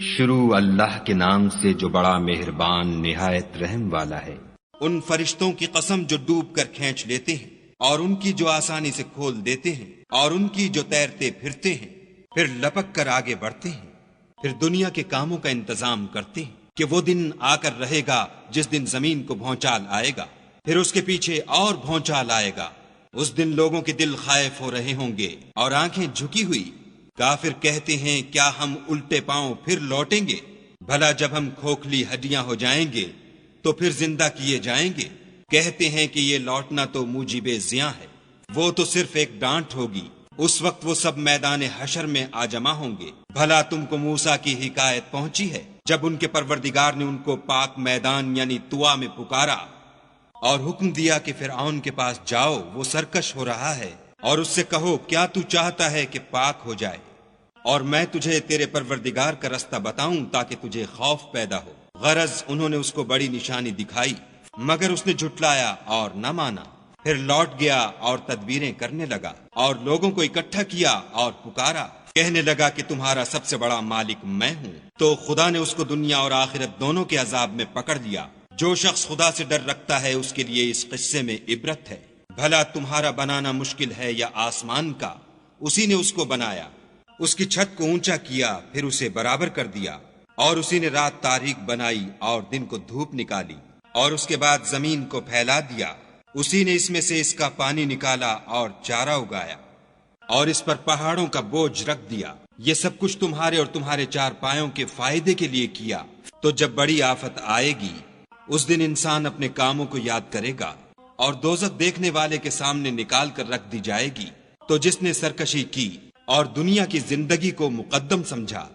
شروع اللہ کے نام سے جو بڑا مہربان نہایت رحم والا ہے۔ ان فرشتوں کی قسم جو ڈوب کر کھینچ لیتے ہیں، اور ان کی جو آسانی سے کھول دیتے ہیں، اور ان کی جو تیرتے پھرتے ہیں، پھر لپک کر آگے بڑھتے ہیں، پھر دنیا کے کاموں کا انتظام کرتے ہیں کہ وہ دن آ کر رہے گا جس دن زمین کو بھونچال آئے گا، پھر اس کے پیچھے اور بھونچال آئے گا۔ اس دن لوگوں کے دل خائف ہو رہے ہوں گے اور آنکھیں جھکی ہوئی۔ کافر کہتے ہیں کیا ہم الٹے پاؤں پھر لوٹیں گے؟ بھلا جب ہم کھوکھلی ہڈیاں ہو جائیں گے تو پھر زندہ کیے جائیں گے؟ کہتے ہیں کہ یہ لوٹنا تو موجب زیاں ہے، وہ تو صرف ایک ڈانٹ ہوگی۔ اس وقت وہ سب میدان حشر میں آ جمع ہوں گے۔ بھلا تم کو موسیٰ کی حکایت پہنچی ہے جب ان کے پروردگار نے ان کو پاک میدان یعنی طوا میں پکارا اور حکم دیا کہ فرعون کے پاس جاؤ، وہ سرکش ہو رہا ہے، اور اس سے کہو کیا تو چاہتا ہے کہ پاک ہو جائے اور میں تجھے تیرے پروردگار کا رستہ بتاؤں تاکہ تجھے خوف پیدا ہو۔ غرض انہوں نے اس کو بڑی نشانی دکھائی مگر اس نے جھٹلایا اور نہ مانا۔ پھر لوٹ گیا اور تدبیریں کرنے لگا اور لوگوں کو اکٹھا کیا اور پکارا، کہنے لگا کہ تمہارا سب سے بڑا مالک میں ہوں۔ تو خدا نے اس کو دنیا اور آخرت دونوں کے عذاب میں پکڑ لیا۔ جو شخص خدا سے ڈر رکھتا ہے اس کے لیے اس قصے میں عبرت ہے۔ بھلا تمہارا بنانا مشکل ہے یا آسمان کا؟ اسی نے اس کو بنایا، اس کی چھت کو اونچا کیا، پھر اسے برابر کر دیا، اور اسی نے رات تاریک بنائی اور دن کو دھوپ نکالی، اور اس کے بعد زمین کو پھیلا دیا۔ اسی نے اس میں سے اس کا پانی نکالا اور چارہ اگایا، اور اس پر پہاڑوں کا بوجھ رکھ دیا۔ یہ سب کچھ تمہارے اور تمہارے چار پایوں کے فائدے کے لیے کیا۔ تو جب بڑی آفت آئے گی اس دن انسان اپنے کاموں کو یاد کرے گا، اور دوزخ دیکھنے والے کے سامنے نکال کر رکھ دی جائے گی۔ تو جس نے سرکشی کی اور دنیا کی زندگی کو مقدم سمجھا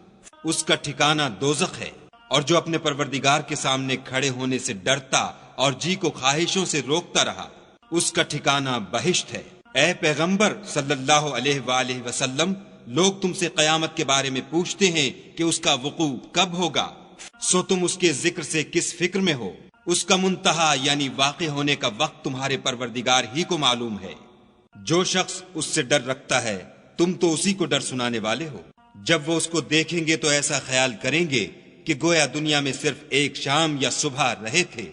اس کا ٹھکانہ دوزخ ہے، اور جو اپنے پروردگار کے سامنے کھڑے ہونے سے ڈرتا اور جی کو خواہشوں سے روکتا رہا اس کا ٹھکانہ بہشت ہے۔ اے پیغمبر صلی اللہ علیہ وآلہ وسلم، لوگ تم سے قیامت کے بارے میں پوچھتے ہیں کہ اس کا وقوع کب ہوگا، سو تم اس کے ذکر سے کس فکر میں ہو؟ اس کا منتہا یعنی واقع ہونے کا وقت تمہارے پروردگار ہی کو معلوم ہے۔ جو شخص اس سے ڈر رکھتا ہے تم تو اسی کو ڈر سنانے والے ہو۔ جب وہ اس کو دیکھیں گے تو ایسا خیال کریں گے کہ گویا دنیا میں صرف ایک شام یا صبح رہے تھے۔